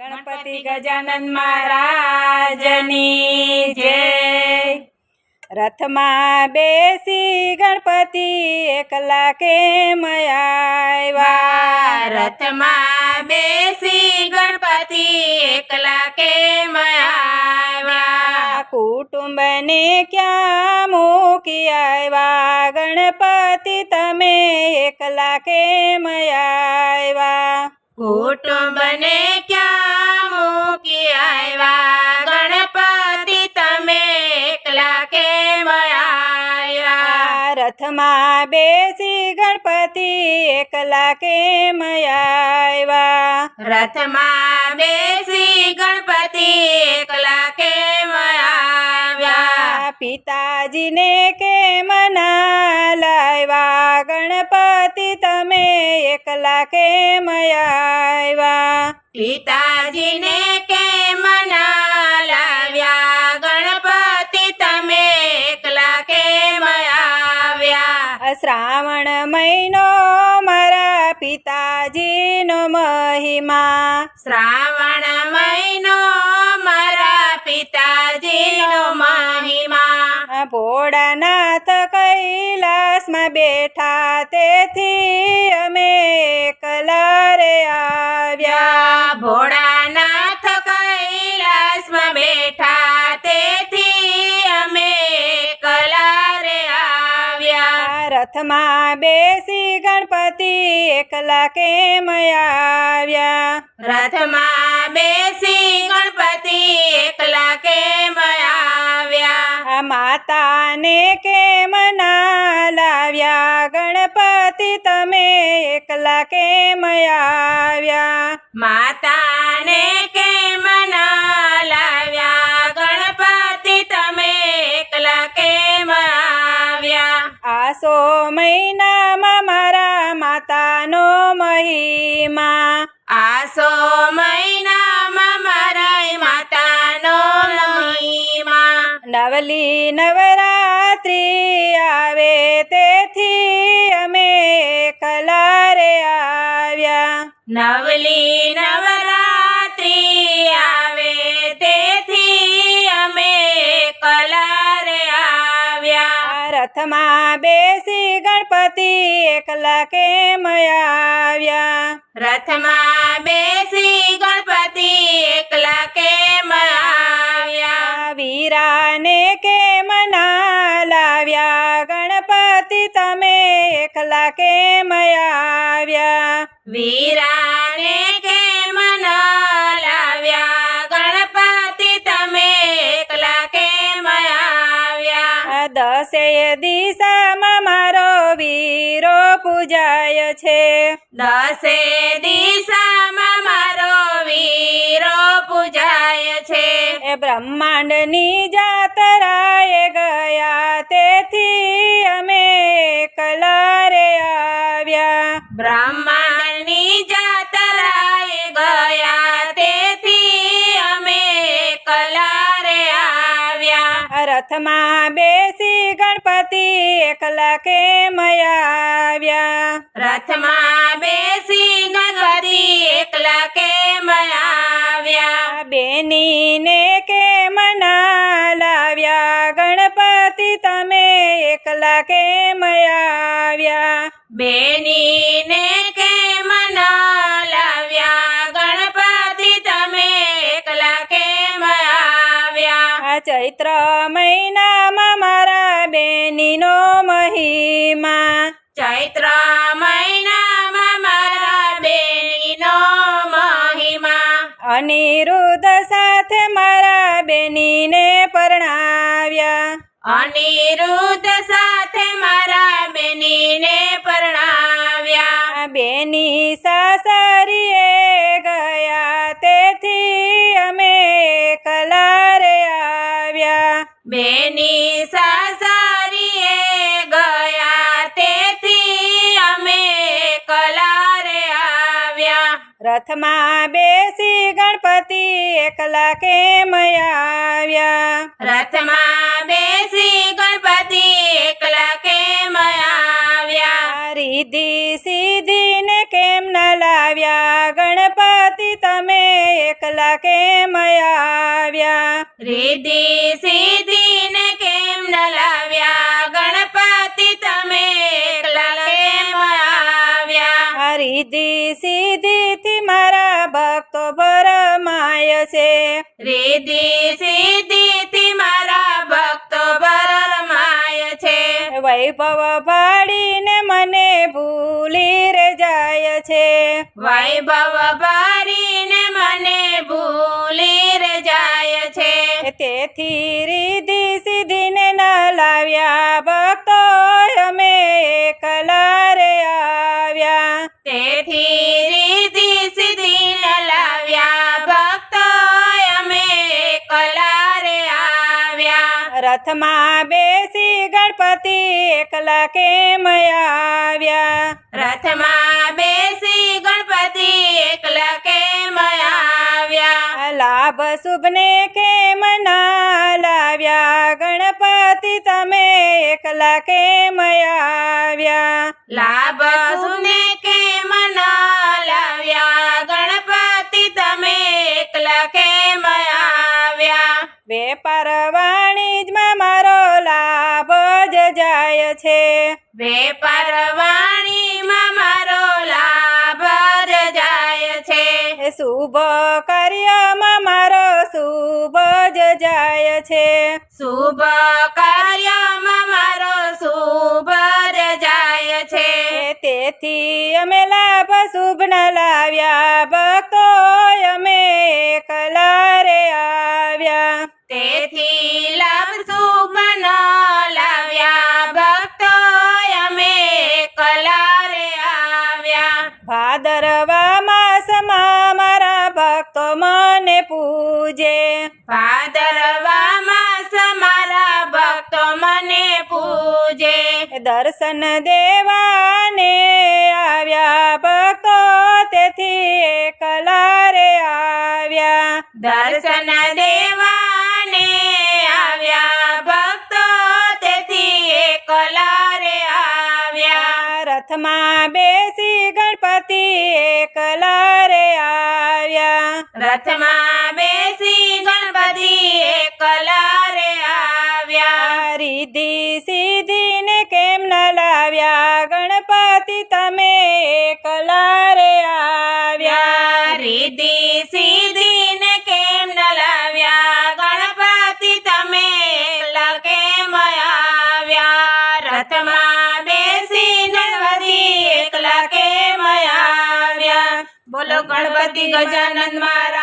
ગણપતિ ગજાનન મહારાજની જય। રથમાં બેસી ગણપતિ એકલા કેમ આવ્યા? રથમાં બેસી ગણપતિ એકલા કેમ આવ્યા? કુટુંબને ક્યાં મૂકી આવ્યા? ગણપતિ તમે એકલા કેમ આવ્યા? કુટુંબને ક્યાં મૂકી આવ્યા? ગણપતિ તમે એકલા કેમ આવ્યા? રથમાં બેસી ગણપતિ એકલા કેમ આવ્યા? રથમાં બેસી ગણપતિ એકલા કેમ આવ્યા? પિતાજીને કેમ ના લાવ્યા? ગણપતિ તમે એકલા કેમ આવ્યા? પિતાજીને કેમ ના લાવ્યા? ગણપતિ તમે એકલા કેમ આવ્યા? શ્રાવણ મહિનો મારા પિતાજીનો મહિમા, શ્રાવણ મહિનો મારા પિતાજીનો મહિમા, ભોળાનાથ કૈલાસમાં બેઠા તેથી અમે એકલા રે આવ્યા। ભોળાનાથ કૈલાસમાં બેઠા તેથી અમે એકલા રે આવ્યા। રથમાં બેસી ગણપતિ એકલા કેમ આવ્યા? રથમાં બેસી ગણપતિ એકલા કેમ આવ્યા? માતાને કેમ ના લાવ્યા? ગણપતિ તમે એકલા કેમ આવ્યા? માતાને કેમ ના લાવ્યા? ગણપતિ તમે એકલા કેમ આવ્યા? આસો મહિનામાં મારા માતાનો મહિમા, આસો મહિનામાં મારા માતાનો મહિમા, નવલી નવરાત્રી આવે તેથી અમે એકલા રે આવ્યા। નવલી નવરાત્રી આવે તેથી અમે એકલા રે આવ્યા। રથમાં બેસી ગણપતિ એકલા કેમ આવ્યા? રથમાં બેસી ગણપતિ એકલા કેમ આવ્યા? વીરાને કેમ ના લાવ્યા? ગણપતિ તમે એકલા કેમ આવ્યા? વીરાને કેમ ના લાવ્યા? ગણપતિ તમે એકલા કેમ આવ્યા? 10 દિશામાં મારો વીરો પૂજાય છે, 10 દિશામાં મારો વીરો પૂજાય છે। એ બ્રહ્માંડની જાતરાએ ગયા તેથી અમે એકલા રે આવ્યા। બ્રહ્માંડની જાતરાએ ગયા તેથી અમે એકલા રે આવ્યા। રથમાં બેસી ગણપતિ એકલા કેમ આવ્યા? રથમાં બેસી ગણપતિ એકલા કેમ આવ્યા? બેનીને કેમ ના લાવ્યા? ગણપતિ તમે એકલા કેમ આવ્યા? બેનીને કેમ ના લાવ્યા? ગણપતિ તમે એકલા કેમ આવ્યા? ચૈત્ર મહિનામાં મારા બેનીનો મહિમા, ચૈત્ર મહિનામાં મારા બેનીનો મહિમા, અનિરુદ્ધ સાથે મારા બેનીને પરણાવ્યા। અનિરુદ્ધ સાથે મારા બેનીને પરણાવ્યા। બેની સાસરીએ ગયા તેથી અમે એકલા રે આવ્યા। બેની સાસરીએ ગયા તેથી અમે એકલા રે આવ્યા। રથમાં બેસી ગણપતિ એકલા કેમ આવ્યા? રથમાં બેસી ગણપતિ એકલા કેમ આવ્યા? રીધી સીધીને કેમ ન લાવ્યા? ગણપતિ તમે એકલા કેમ આવ્યા? રીધિ સિદ્ધિ ને કેમ ન લાવ્યા? ગણપતિ તમે એકલા કેમ આવ્યા? આ રીધિ સિદ્ધિથી મારા ભક્તો ભરમાય છે. રીધિ સિદ્ધિથી મારા ભક્તો ભરમાય છે. વૈભવ ભાળીને મને ભૂલી રે જાય છે. વૈભવ ભરીને મને ભૂલી રે જાય છે. તેથી રીધિ સિદ્ધિને ન લાવ્યા ભક્તો અમે એકલા રે આવ્યા. તેથી રીધિ સિદ્ધિ ન લાવ્યા ભક્તો અમે એકલા રે આવ્યા. રથમાં બેસી ગણપતિ એકલા કેમ આવ્યા? રથમાં બેસી ગણપતિ એકલા કેમ આવ્યા? લાભ શુભને કેમ ના લાવ્યા? ગણપતિ તમે એકલા કેમ આવ્યા? લાભ સુને કેમ ન લાવ્યા? ગણપતિ તમે એકલા કેમ આવ્યા? વેપાર વાણિજ્યમાં મારો લાભ જ જાય છે. વેપાર વાણીમાં મારો લાભ જ જાય છે. શુભ કાર્યમાં મારો શુભ જ જાય છે. શુભ કાર્યમાં મારો શુભ જ જાય છે. તેથી અમે લાભ શુભ ન લાવ્યા ભક્તો અમે એકલા રે આવ્યા. તેથી લાભ શુભ ન લાવ્યા ભક્તો અમે એકલા રે આવ્યા. ભાદરવા માસમાં મારા ભક્તો મને પૂજે. ભાદરવા માસ મારા ભક્તો મને પૂજે. દર્શન દેવાને આવ્યા ભક્તો તેથી એકલા રે આવ્યા. દર્શન દેવાને આવ્યા ભક્તો તેથી એકલા રે આવ્યા. રથમાં બેસી ગણપતિ એકલા રે આવ્યા. રથમાં બેસી ગણપતિ એકલા રે આવ્યા. રીધિ સિદ્ધિને કેમ ન લાવ્યા? ગણપતિ તમે એકલા રે આવ્યા. રીધિ સિદ્ધિ ને કેમ ન લાવ્યા? ગણપતિ તમે એકલા કેમ આવ્યા? રથમાં બેસી ગણપતિ એકલા કેમ આવ્યા? બોલો ગણપતિ ગજાનંદ મહારાજ